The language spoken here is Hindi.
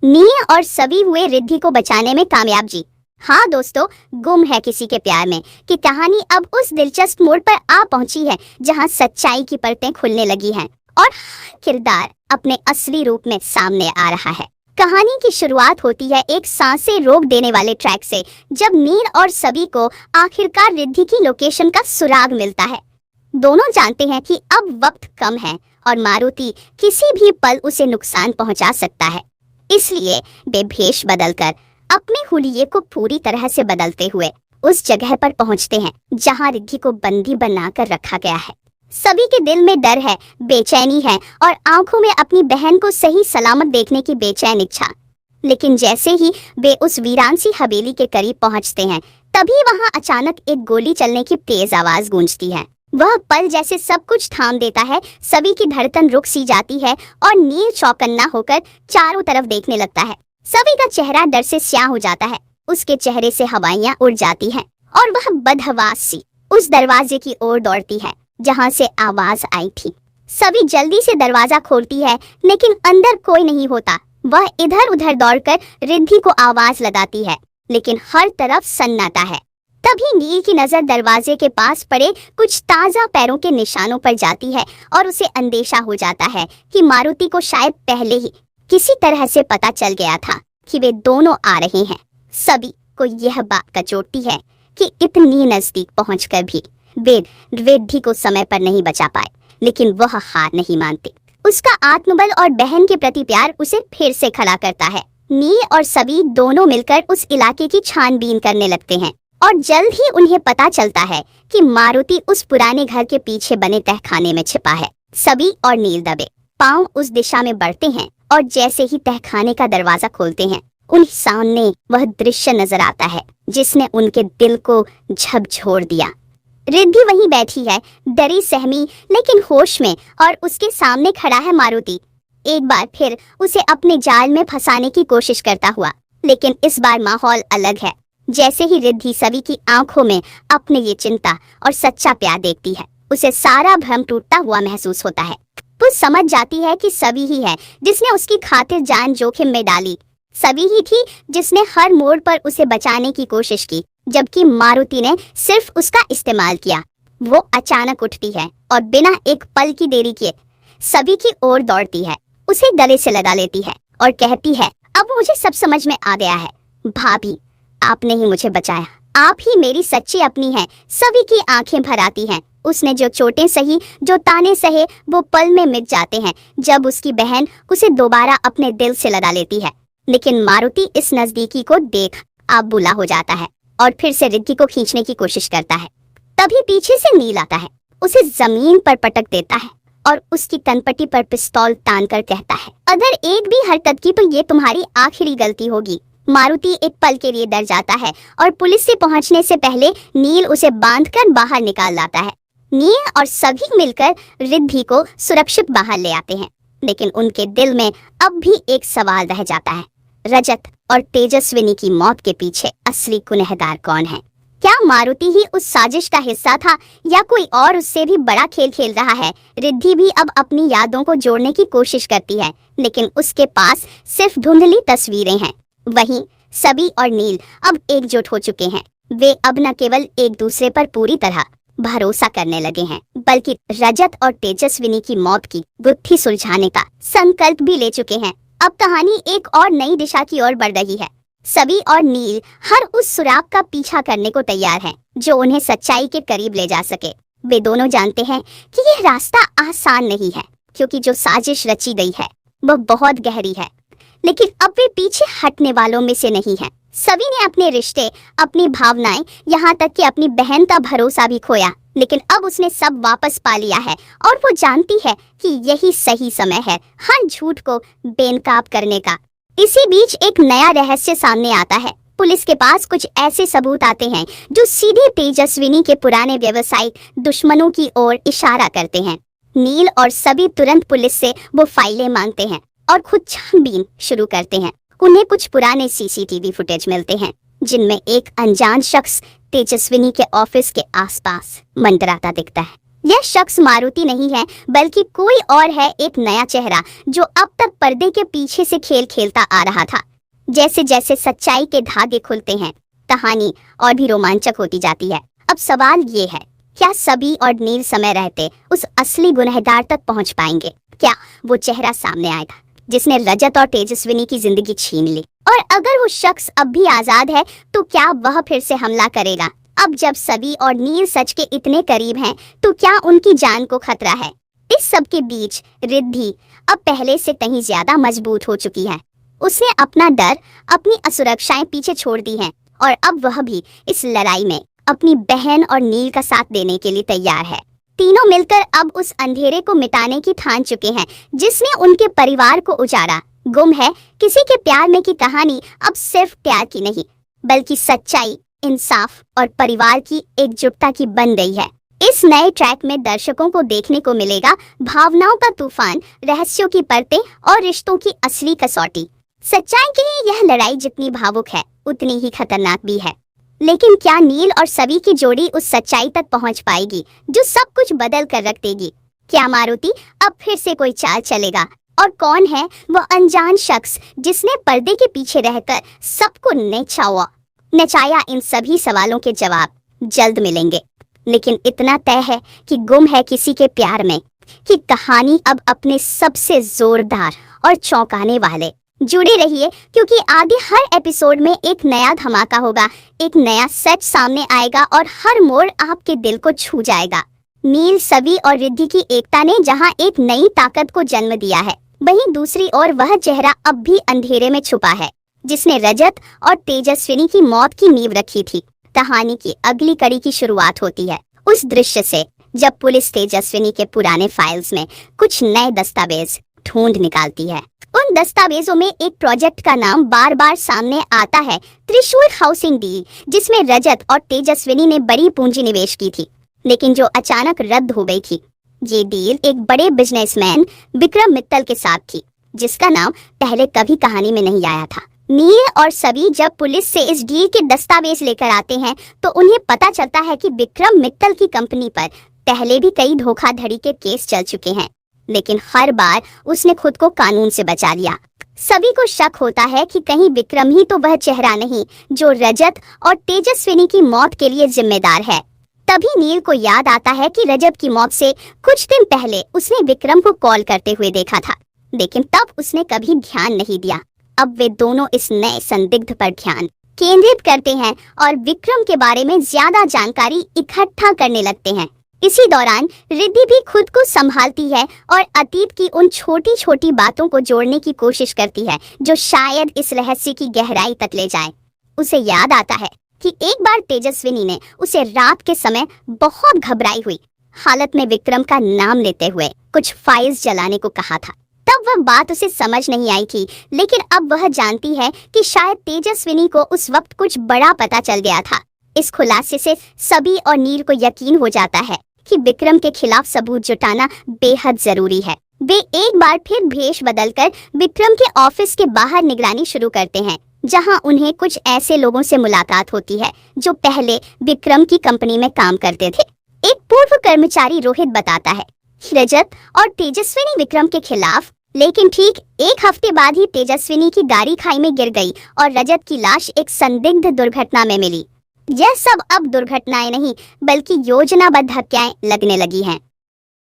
नील और सभी हुए रिद्धि को बचाने में कामयाब जी। हाँ दोस्तों, गुम है किसी के प्यार में कि कहानी अब उस दिलचस्प मोड़ पर आ पहुंची है जहां सच्चाई की परतें खुलने लगी हैं और किरदार अपने असली रूप में सामने आ रहा है। कहानी की शुरुआत होती है एक सांसें रोक देने वाले ट्रैक से, जब नील और सभी को आखिरकार रिद्धि की लोकेशन का सुराग मिलता है। दोनों जानते हैं कि अब वक्त कम है और मारुति किसी भी पल उसे नुकसान पहुंचा सकता है, इसलिए वे भेष बदलकर अपने हुलिये को पूरी तरह से बदलते हुए उस जगह पर पहुंचते हैं जहां रिद्धि को बंदी बनाकर रखा गया है। सभी के दिल में डर है, बेचैनी है और आंखों में अपनी बहन को सही सलामत देखने की बेचैन इच्छा। लेकिन जैसे ही वे उस वीरान सी हवेली के करीब पहुंचते हैं, तभी वहां अचानक एक गोली चलने की तेज आवाज गूंजती है। वह पल जैसे सब कुछ थाम देता है। सभी की धड़कन रुक सी जाती है और नील चौकन्ना होकर चारों तरफ देखने लगता है। सभी का चेहरा डर से स्याह हो जाता है। उसके चेहरे से हवाइयां उड़ जाती हैं और वह बदहवास सी उस दरवाजे की ओर दौड़ती है जहां से आवाज आई थी। सभी जल्दी से दरवाजा खोलती है, लेकिन अंदर कोई नहीं होता। वह इधर उधर दौड़कर रिद्धि को आवाज लगाती है, लेकिन हर तरफ सन्नाटा है। तभी नील की नजर दरवाजे के पास पड़े कुछ ताजा पैरों के निशानों पर जाती है और उसे अंदेशा हो जाता है कि मारुति को शायद पहले ही किसी तरह से पता चल गया था कि वे दोनों आ रहे हैं। सभी को यह बात कचोटती है कि इतनी नजदीक पहुंचकर भी वे रिद्धि को समय पर नहीं बचा पाए, लेकिन वह हार नहीं मानते। उसका आत्मबल और बहन के प्रति प्यार उसे फिर से खड़ा करता है। नील और सभी दोनों मिलकर उस इलाके की छानबीन करने लगते हैं और जल्द ही उन्हें पता चलता है कि मारुति उस पुराने घर के पीछे बने तहखाने में छिपा है। सभी और नील दबे पांव उस दिशा में बढ़ते हैं और जैसे ही तहखाने का दरवाजा खोलते हैं, उन्हें सामने वह दृश्य नजर आता है जिसने उनके दिल को झकझोर दिया। रिद्धि वहीं बैठी है, डरी सहमी लेकिन होश में, और उसके सामने खड़ा है मारुति। एक बार फिर उसे अपने जाल में फंसाने की कोशिश करता हुआ, लेकिन इस बार माहौल अलग है। जैसे ही रिद्धि सभी की आंखों में अपने ये चिंता और सच्चा प्यार देखती है, उसे सारा भ्रम टूटता हुआ महसूस होता है। वो समझ जाती है कि सभी ही है जिसने उसकी खातिर जान जोखिम में डाली। सभी ही थी जिसने हर मोड़ पर उसे बचाने की कोशिश की, जबकि मारुति ने सिर्फ उसका इस्तेमाल किया। वो अचानक उठती है और बिना एक पल की देरी किए सभी की ओर दौड़ती है, उसे गले से लगा लेती है और कहती है, अब मुझे सब समझ में आ गया है। भाभी, आपने ही मुझे बचाया, आप ही मेरी सच्ची अपनी हैं। सभी की आंखें भर आती हैं। उसने जो चोटें सही, जो ताने सहे, वो पल में मिट जाते हैं जब उसकी बहन उसे दोबारा अपने दिल से लगा लेती है। लेकिन मारुति इस नजदीकी को देख आबूला हो जाता है और फिर से रिद्धि को खींचने की कोशिश करता है। तभी पीछे से नील आता है, उसे जमीन पर पटक देता है और उसकी कनपट्टी पर पिस्तौल तानकर कहता है, अगर एक भी हरकत की तो ये तुम्हारी आखिरी गलती होगी। मारुति एक पल के लिए डर जाता है और पुलिस से पहुंचने से पहले नील उसे बांधकर बाहर निकाल लाता है। नील और सभी मिलकर रिद्धि को सुरक्षित बाहर ले आते हैं, लेकिन उनके दिल में अब भी एक सवाल रह जाता है, रजत और तेजस्विनी की मौत के पीछे असली गुनहगार कौन है? क्या मारुति ही उस साजिश का हिस्सा था या कोई और उससे भी बड़ा खेल खेल रहा है? रिद्धि भी अब अपनी यादों को जोड़ने की कोशिश करती है, लेकिन उसके पास सिर्फ धुंधली तस्वीरें हैं। वहीं सभी और नील अब एकजुट हो चुके हैं। वे अब न केवल एक दूसरे पर पूरी तरह भरोसा करने लगे हैं, बल्कि रजत और तेजस्विनी की मौत की गुत्थी सुलझाने का संकल्प भी ले चुके हैं। अब कहानी एक और नई दिशा की ओर बढ़ रही है। सभी और नील हर उस सुराग का पीछा करने को तैयार हैं जो उन्हें सच्चाई के करीब ले जा सके। वे दोनों जानते हैं कि यह रास्ता आसान नहीं है, क्योंकि जो साजिश रची गई है वह बहुत गहरी है, लेकिन अब वे पीछे हटने वालों में से नहीं हैं। सभी ने अपने रिश्ते, अपनी भावनाएं, यहाँ तक कि अपनी बहन का भरोसा भी खोया, लेकिन अब उसने सब वापस पा लिया है और वो जानती है कि यही सही समय है हर झूठ को बेनकाब करने का। इसी बीच एक नया रहस्य सामने आता है। पुलिस के पास कुछ ऐसे सबूत आते हैं जो सीधे तेजस्विनी के पुराने व्यवसायिक दुश्मनों की ओर इशारा करते हैं। नील और सभी तुरंत पुलिस से वो फाइलें मांगते हैं और खुद छानबीन शुरू करते हैं। उन्हें कुछ पुराने सीसीटीवी फुटेज मिलते हैं जिनमें एक अनजान शख्स तेजस्विनी के ऑफिस के आसपास मंडराता दिखता है। यह शख्स मारुति नहीं है, बल्कि कोई और है, एक नया चेहरा जो अब तक पर्दे के पीछे से खेल खेलता आ रहा था। जैसे जैसे सच्चाई के धागे खुलते हैं, कहानी और भी रोमांचक होती जाती है। अब सवाल ये है, क्या सबी और नील समय रहते उस असली गुनहगार तक पहुंच पाएंगे? क्या वो चेहरा सामने आएगा जिसने रजत और तेजस्विनी की जिंदगी छीन ली? और अगर वो शख्स अब भी आजाद है, तो क्या वह फिर से हमला करेगा? अब जब सबी और नील सच के इतने करीब हैं, तो क्या उनकी जान को खतरा है? इस सब के बीच रिद्धि अब पहले से कहीं ज्यादा मजबूत हो चुकी है। उसने अपना डर, अपनी असुरक्षाएं पीछे छोड़ दी हैं और अब वह भी इस लड़ाई में अपनी बहन और नील का साथ देने के लिए तैयार है। तीनों मिलकर अब उस अंधेरे को मिटाने की ठान चुके हैं जिसने उनके परिवार को उजाड़ा। गुम है किसी के प्यार में की कहानी अब सिर्फ प्यार की नहीं, बल्कि सच्चाई, इंसाफ और परिवार की एकजुटता की बन गई है। इस नए ट्रैक में दर्शकों को देखने को मिलेगा भावनाओं का तूफान, रहस्यों की परतें और रिश्तों की असली कसौटी। सच्चाई की यह लड़ाई जितनी भावुक है, उतनी ही खतरनाक भी है। लेकिन क्या नील और सबी की जोड़ी उस सच्चाई तक पहुंच पाएगी जो सब कुछ बदल कर रख देगी? क्या मारुति अब फिर से कोई चाल चलेगा? और कौन है वो अनजान शख्स जिसने पर्दे के पीछे रहकर सबको नचाया? इन सभी सवालों के जवाब जल्द मिलेंगे। लेकिन इतना तय है कि गुम है किसी के प्यार में कि कहानी अब अपने सबसे जोरदार और चौंकाने वाले। जुड़े रहिए, क्योंकि आगे हर एपिसोड में एक नया धमाका होगा, एक नया सच सामने आएगा और हर मोड़ आपके दिल को छू जाएगा। नील, सबी और रिद्धि की एकता ने जहां एक नई ताकत को जन्म दिया है, वहीं दूसरी ओर वह चेहरा अब भी अंधेरे में छुपा है जिसने रजत और तेजस्विनी की मौत की नींव रखी थी। कहानी की अगली कड़ी की शुरुआत होती है उस दृश्य से जब पुलिस तेजस्विनी के पुराने फाइल्स में कुछ नए दस्तावेज ढूंढ निकालती है। उन दस्तावेजों में एक प्रोजेक्ट का नाम बार बार सामने आता है, त्रिशूल हाउसिंग डील, जिसमें रजत और तेजस्विनी ने बड़ी पूंजी निवेश की थी, लेकिन जो अचानक रद्द हो गई थी। ये डील एक बड़े बिजनेसमैन विक्रम मित्तल के साथ थी, जिसका नाम पहले कभी कहानी में नहीं आया था। नील और सबी जब पुलिस से इस डील के दस्तावेज लेकर आते हैं, तो उन्हें पता चलता है कि विक्रम मित्तल की कंपनी पर पहले भी कई धोखाधड़ी के केस चल चुके हैं, लेकिन हर बार उसने खुद को कानून से बचा लिया। सभी को शक होता है कि कहीं विक्रम ही तो वह चेहरा नहीं जो रजत और तेजस्विनी की मौत के लिए जिम्मेदार है। तभी नील को याद आता है कि रजत की मौत से कुछ दिन पहले उसने विक्रम को कॉल करते हुए देखा था, लेकिन तब उसने कभी ध्यान नहीं दिया। अब वे दोनों इस नए संदिग्ध पर ध्यान केंद्रित करते हैं और विक्रम के बारे में ज्यादा जानकारी इकट्ठा करने लगते हैं। इसी दौरान रिद्धि भी खुद को संभालती है और अतीत की उन छोटी छोटी बातों को जोड़ने की कोशिश करती है जो शायद इस रहस्य की गहराई तक ले जाए। उसे याद आता है कि एक बार तेजस्विनी ने उसे रात के समय बहुत घबराई हुई हालत में विक्रम का नाम लेते हुए कुछ फाइल्स जलाने को कहा था। तब वह बात उसे समझ नहीं आई थी, लेकिन अब वह जानती है कि शायद तेजस्विनी को उस वक्त कुछ बड़ा पता चल गया था। इस खुलासे से सबी और नील को यकीन हो जाता है कि विक्रम के खिलाफ सबूत जुटाना बेहद जरूरी है। वे एक बार फिर भेष बदलकर विक्रम के ऑफिस के बाहर निगरानी शुरू करते हैं, जहां उन्हें कुछ ऐसे लोगों से मुलाकात होती है जो पहले विक्रम की कंपनी में काम करते थे। एक पूर्व कर्मचारी रोहित बताता है रजत और तेजस्विनी विक्रम के खिलाफ, लेकिन ठीक एक हफ्ते बाद ही तेजस्विनी की गाड़ी खाई में गिर गई और रजत की लाश एक संदिग्ध दुर्घटना में मिली। यह सब अब दुर्घटनाएं नहीं, बल्कि योजनाबद्ध हत्याएं लगने लगी हैं।